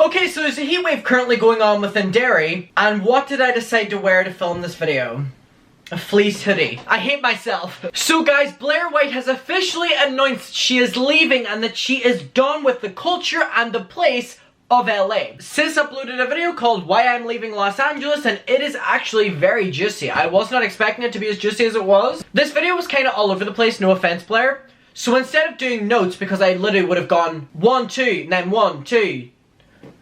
Okay, so there's a heatwave currently going on within Derry, and what did I decide to wear to film this video? A fleece hoodie. I hate myself. So guys, Blaire White has officially announced she is leaving and that she is done with the culture and the place of LA. Sis uploaded a video called Why I'm Leaving Los Angeles, and it is actually very juicy. I was not expecting it to be as juicy as it was. This video was kind of all over the place, no offense Blaire. So instead of doing notes, because I literally would have gone 1, 2, and then 1, 2,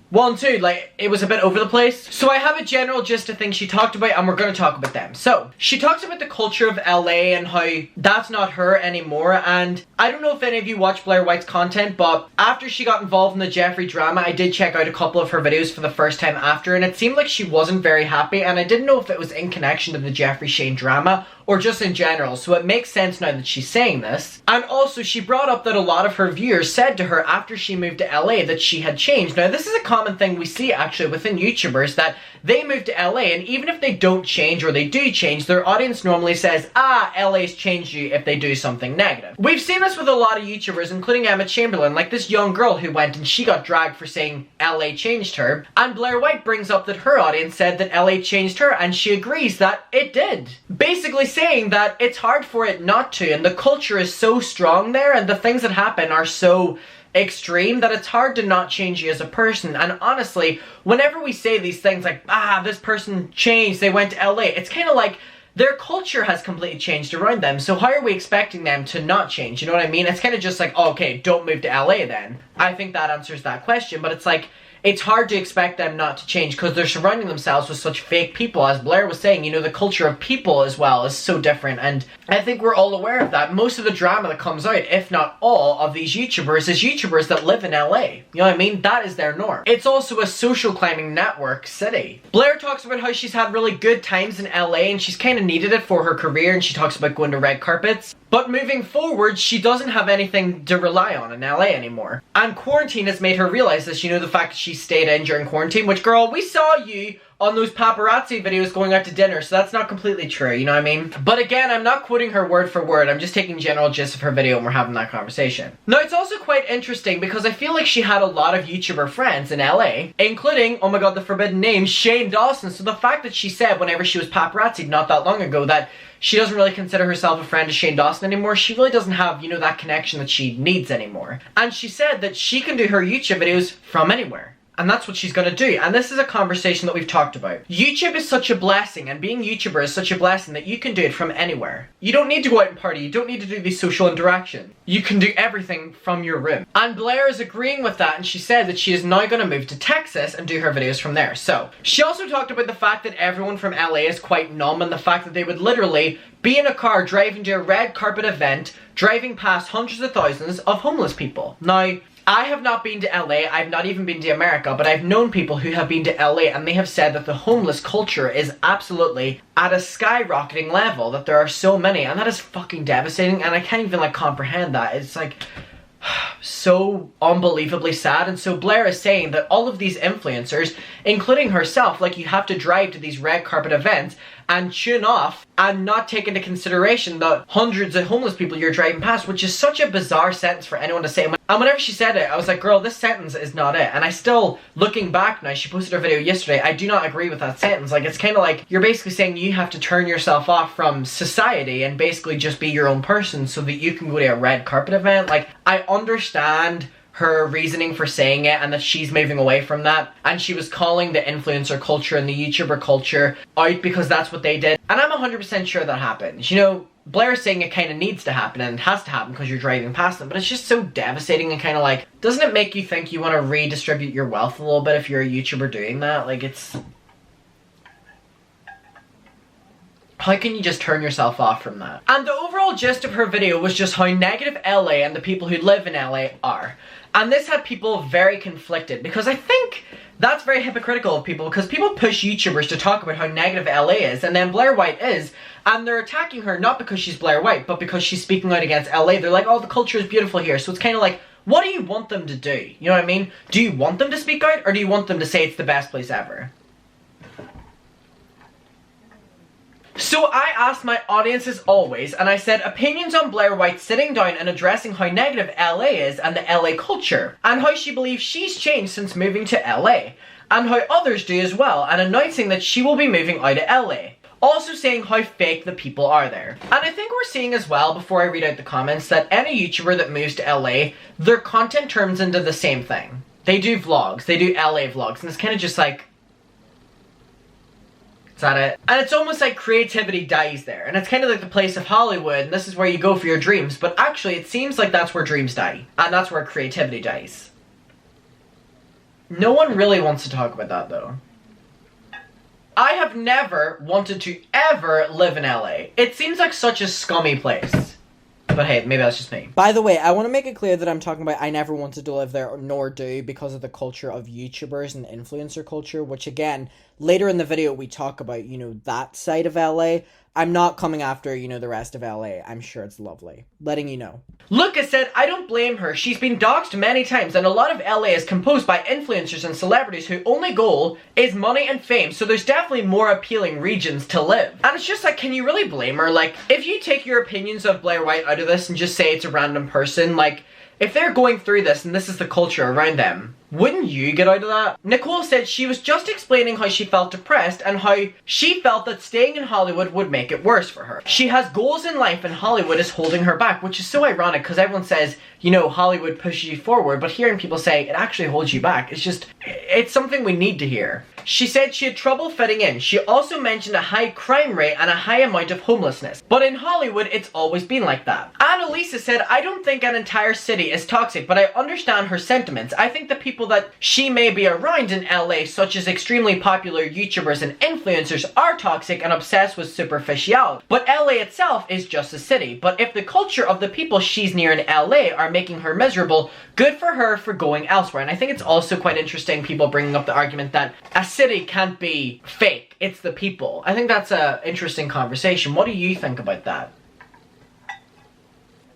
1, 2, like, it was a bit over the place. So I have a general gist of things she talked about, and we're going to talk about them. So, she talks about the culture of LA and how that's not her anymore, and I don't know if any of you watch Blaire White's content, but after she got involved in the Jeffree drama, I did check out a couple of her videos for the first time after, and it seemed like she wasn't very happy, and I didn't know if it was in connection to the Jeffree Shane drama, or just in general, so it makes sense now that she's saying this. And also, she brought up that a lot of her viewers said to her after she moved to LA that she had changed. Now, this is a common thing we see actually within YouTubers, that they move to LA, and even if they don't change or they do change, their audience normally says, ah, LA's changed you if they do something negative. We've seen this with a lot of YouTubers, including Emma Chamberlain, like this young girl who went and she got dragged for saying LA changed her, and Blaire White brings up that her audience said that LA changed her, and she agrees that it did. Basically saying that it's hard for it not to, and the culture is so strong there, and the things that happen are so extreme that it's hard to not change you as a person. And honestly, whenever we say these things like, ah, this person changed, they went to LA, it's kind of like their culture has completely changed around them, so how are we expecting them to not change? You know what I mean? It's kind of just like, oh, okay, don't move to LA then. I think that answers that question, but it's like, it's hard to expect them not to change because they're surrounding themselves with such fake people. As Blaire was saying, you know, the culture of people as well is so different, and I think we're all aware of that. Most of the drama that comes out, if not all, of these YouTubers is YouTubers that live in LA. You know what I mean? That is their norm. It's also a social climbing network city. Blaire talks about how she's had really good times in LA and she's kind of needed it for her career, and she talks about going to red carpets. But moving forward, she doesn't have anything to rely on in LA anymore. And quarantine has made her realize this, you know, the fact that she stayed in during quarantine, which, girl, we saw you on those paparazzi videos going out to dinner, so that's not completely true, you know what I mean? But again, I'm not quoting her word for word, I'm just taking general gist of her video and we're having that conversation. Now, it's also quite interesting because I feel like she had a lot of YouTuber friends in LA, including, oh my god, the forbidden name, Shane Dawson. So the fact that she said whenever she was paparazzi'd not that long ago that she doesn't really consider herself a friend to Shane Dawson anymore, she really doesn't have, you know, that connection that she needs anymore. And she said that she can do her YouTube videos from anywhere. And that's what she's gonna do. And this is a conversation that we've talked about. YouTube is such a blessing, and being YouTuber is such a blessing that you can do it from anywhere. You don't need to go out and party, you don't need to do these social interaction. You can do everything from your room. And Blaire is agreeing with that, and she said that she is now gonna move to Texas and do her videos from there. So, she also talked about the fact that everyone from LA is quite numb, and the fact that they would literally be in a car driving to a red carpet event, driving past hundreds of thousands of homeless people. Now, I have not been to LA, I've not even been to America, but I've known people who have been to LA and they have said that the homeless culture is absolutely at a skyrocketing level, that there are so many, and that is fucking devastating, and I can't even like comprehend that. It's like so unbelievably sad. And so Blaire is saying that all of these influencers, including herself, like, you have to drive to these red carpet events and tune off and not take into consideration the hundreds of homeless people you're driving past, which is such a bizarre sentence for anyone to say. And whenever she said it, I was like, girl, this sentence is not it. And I still, looking back now, she posted her video yesterday, I do not agree with that sentence. Like, it's kind of like, you're basically saying you have to turn yourself off from society and basically just be your own person so that you can go to a red carpet event. Like, I understand her reasoning for saying it and that she's moving away from that, and she was calling the influencer culture and the YouTuber culture out because that's what they did, and I'm 100% sure that happens. You know, Blaire's saying it kind of needs to happen and it has to happen because you're driving past them, but it's just so devastating and kind of like, doesn't it make you think you want to redistribute your wealth a little bit if you're a YouTuber doing that? Like, it's... how can you just turn yourself off from that? And the overall gist of her video was just how negative LA and the people who live in LA are. And this had people very conflicted, because I think that's very hypocritical of people, because people push YouTubers to talk about how negative LA is, and then Blaire White is, and they're attacking her not because she's Blaire White, but because she's speaking out against LA. They're like, oh, the culture is beautiful here. So it's kind of like, what do you want them to do? You know what I mean? Do you want them to speak out, or do you want them to say it's the best place ever? So So I asked my audience as always, and I said opinions on Blaire White sitting down and addressing how negative LA is and the LA culture, and how she believes she's changed since moving to LA, and how others do as well, and announcing that she will be moving out of LA. Also saying how fake the people are there. And I think we're seeing as well, before I read out the comments, that any YouTuber that moves to LA, their content turns into the same thing. They do vlogs, they do LA vlogs, and it's kind of just like, is that it? And it's almost like creativity dies there, and it's kind of like the place of Hollywood, and this is where you go for your dreams, but actually it seems like that's where dreams die, and that's where creativity dies. No one really wants to talk about that though. I have never wanted to ever live in LA. It seems like such a scummy place. But hey, maybe that's just me. By the way, I want to make it clear that I'm talking about I never wanted to live there, nor do, because of the culture of YouTubers and influencer culture, which again, later in the video we talk about, you know, that side of LA. I'm not coming after, you know, the rest of LA. I'm sure it's lovely. Letting you know. Lucas said, I don't blame her. She's been doxxed many times, and a lot of LA is composed by influencers and celebrities whose only goal is money and fame, so there's definitely more appealing regions to live. And it's just like, can you really blame her? Like, if you take your opinions of Blaire White out of this and just say it's a random person, like, if they're going through this and this is the culture around them, wouldn't you get out of that? Nicole said she was just explaining how she felt depressed and how she felt that staying in Hollywood would make it worse for her. She has goals in life and Hollywood is holding her back, which is so ironic because everyone says, you know, Hollywood pushes you forward, but hearing people say it actually holds you back, it's just, it's something we need to hear. She said she had trouble fitting in. She also mentioned a high crime rate and a high amount of homelessness. But in Hollywood, it's always been like that. Annalisa said, I don't think an entire city is toxic, but I understand her sentiments. I think the people that she may be around in LA, such as extremely popular YouTubers and influencers, are toxic and obsessed with superficiality. But LA itself is just a city. But if the culture of the people she's near in LA are making her miserable, good for her for going elsewhere. And I think it's also quite interesting people bringing up the argument that a city can't be fake, it's the people. I think that's an interesting conversation. What do you think about that?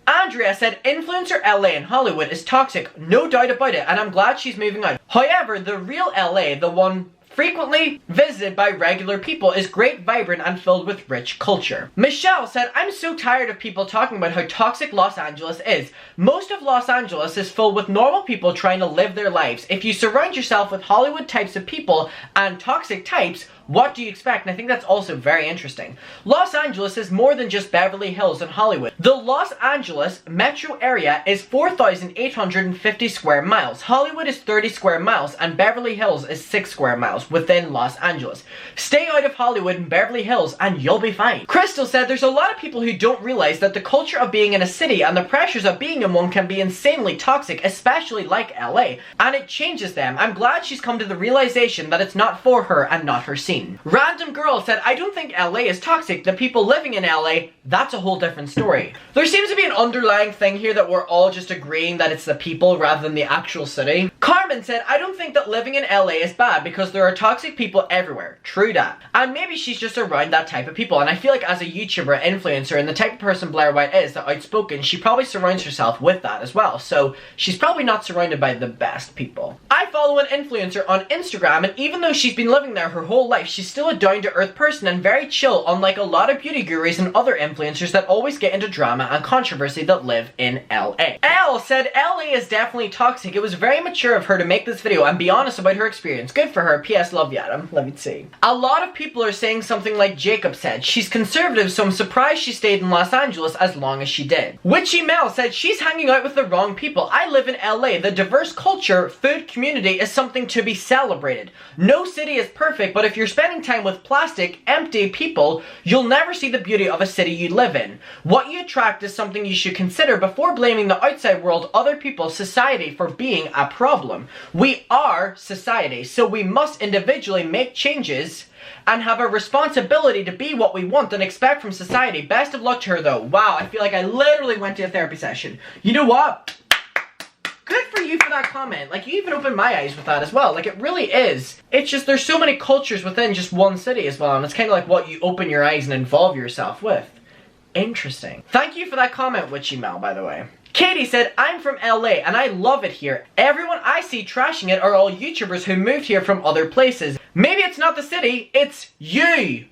Andrea said, influencer LA in Hollywood is toxic, no doubt about it, and I'm glad she's moving out. However, the real LA, the one frequently visited by regular people, is great, vibrant, and filled with rich culture. Michelle said, I'm so tired of people talking about how toxic Los Angeles is. Most of Los Angeles is filled with normal people trying to live their lives. If you surround yourself with Hollywood types of people and toxic types, what do you expect? And I think that's also very interesting. Los Angeles is more than just Beverly Hills and Hollywood. The Los Angeles metro area is 4,850 square miles. Hollywood is 30 square miles and Beverly Hills is 6 square miles within Los Angeles. Stay out of Hollywood and Beverly Hills and you'll be fine. Crystal said there's a lot of people who don't realize that the culture of being in a city and the pressures of being in one can be insanely toxic, especially like LA, and it changes them. I'm glad she's come to the realization that it's not for her and not her scene. Random Girl said, I don't think LA is toxic. The people living in LA, that's a whole different story. There seems to be an underlying thing here that we're all just agreeing that it's the people rather than the actual city. Carmen said, I don't think that living in LA is bad because there are toxic people everywhere. True that. And maybe she's just around that type of people. And I feel like as a YouTuber, influencer, and the type of person Blaire White is, that outspoken, she probably surrounds herself with that as well. So she's probably not surrounded by the best people. I follow an influencer on Instagram, and even though she's been living there her whole life, she's still a down-to-earth person and very chill, unlike a lot of beauty gurus and other influencers that always get into drama and controversy that live in LA. Elle said LA is definitely toxic. It was very mature of her to make this video and be honest about her experience. Good for her. P.S. Love you, Adam. Let me see. A lot of people are saying something like Jacob said. She's conservative, so I'm surprised she stayed in Los Angeles as long as she did. Witchy Mel said she's hanging out with the wrong people. I live in LA. The diverse culture, food, community is something to be celebrated. No city is perfect, but if you're spending time with plastic, empty people, you'll never see the beauty of a city you live in. What you attract is something you should consider before blaming the outside world, other people, society for being a problem. We are society, so we must individually make changes and have a responsibility to be what we want and expect from society. Best of luck to her though. Wow, I feel like I literally went to a therapy session. You know what? Good for you for that comment. Like, you even opened my eyes with that as well. Like, it really is. It's just, there's so many cultures within just one city as well, and it's kind of like what you open your eyes and involve yourself with. Interesting. Thank you for that comment, Witchy Mel, by the way. Katie said, I'm from LA and I love it here. Everyone I see trashing it are all YouTubers who moved here from other places. Maybe it's not the city, it's you.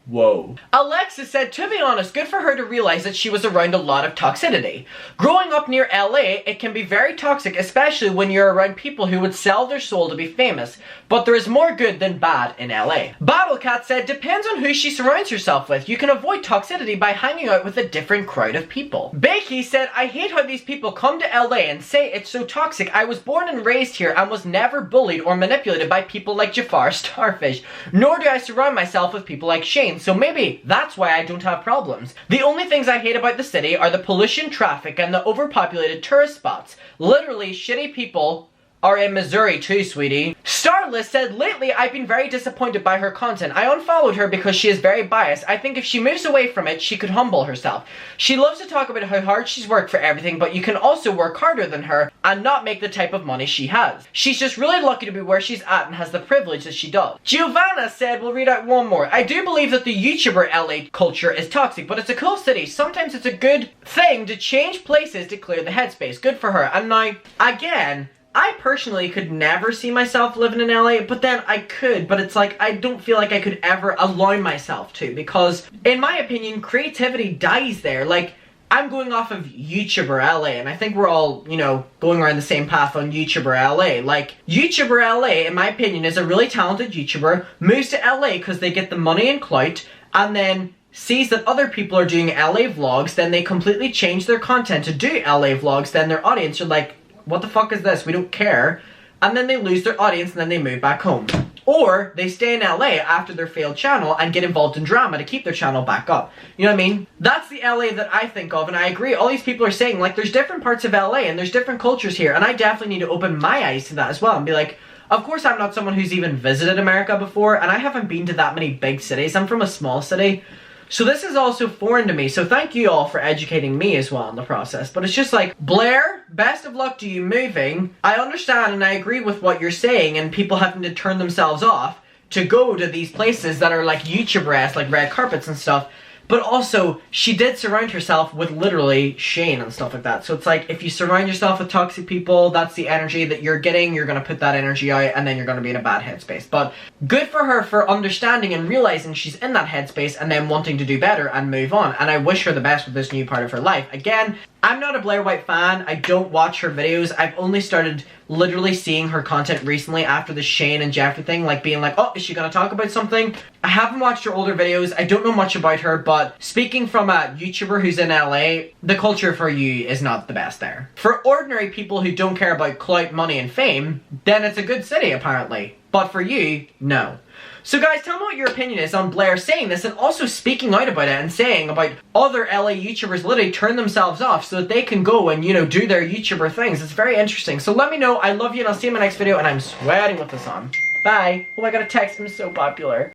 Whoa. Alexis said, to be honest, good for her to realize that she was around a lot of toxicity. Growing up near LA, it can be very toxic, especially when you're around people who would sell their soul to be famous. But there is more good than bad in LA. Battlecat said, depends on who she surrounds herself with. You can avoid toxicity by hanging out with a different crowd of people. Bakey said, I hate how these people come to LA and say it's so toxic. I was born and raised here and was never bullied or manipulated by people like Jafar Starfish. Nor do I surround myself with people like Shane. So maybe that's why I don't have problems. The only things I hate about the city are the pollution, traffic, and the overpopulated tourist spots. Literally, shitty people are in Missouri too, sweetie. Starless said, lately I've been very disappointed by her content. I unfollowed her because she is very biased. I think if she moves away from it, she could humble herself. She loves to talk about how hard she's worked for everything, but you can also work harder than her and not make the type of money she has. She's just really lucky to be where she's at and has the privilege that she does. Giovanna said, we'll read out one more. I do believe that the YouTuber LA culture is toxic, but it's a cool city. Sometimes it's a good thing to change places to clear the headspace. Good for her. And now, again, I personally could never see myself living in LA, but then I could, but it's like, I don't feel like I could ever allow myself to, because in my opinion, creativity dies there. Like, I'm going off of YouTuber LA, and I think we're all, you know, going around the same path on YouTuber LA. Like, YouTuber LA, in my opinion, is a really talented YouTuber, moves to LA because they get the money and clout, and then sees that other people are doing LA vlogs, then they completely change their content to do LA vlogs, then their audience are like, what the fuck is this? We don't care. And then they lose their audience and then they move back home. Or they stay in LA after their failed channel and get involved in drama to keep their channel back up. You know what I mean? That's the LA that I think of, and I agree. All these people are saying, like, there's different parts of LA and there's different cultures here, and I definitely need to open my eyes to that as well and be like, of course I'm not someone who's even visited America before, and I haven't been to that many big cities. I'm from a small city. So this is also foreign to me, so thank you all for educating me as well in the process. But it's just like, Blaire, best of luck to you moving. I understand and I agree with what you're saying and people having to turn themselves off to go to these places that are like YouTuber-esque, like red carpets and stuff. But also, she did surround herself with literally Shane and stuff like that. So it's like, if you surround yourself with toxic people, that's the energy that you're getting. You're going to put that energy out and then you're going to be in a bad headspace. But good for her for understanding and realizing she's in that headspace and then wanting to do better and move on. And I wish her the best with this new part of her life. Again, I'm not a Blaire White fan. I don't watch her videos. I've only started literally seeing her content recently after the Shane and Jeffrey thing, like being like, oh, is she gonna talk about something? I haven't watched her older videos. I don't know much about her, but speaking from a YouTuber who's in LA, the culture for you is not the best there. For ordinary people who don't care about clout, money, and fame, then it's a good city apparently. But for you, no. So guys, tell me what your opinion is on Blaire saying this and also speaking out about it and saying about other LA YouTubers literally turn themselves off so that they can go and, you know, do their YouTuber things. It's very interesting. So let me know. I love you and I'll see you in my next video, and I'm sweating with this on. Bye. Oh, I got a text. I'm so popular.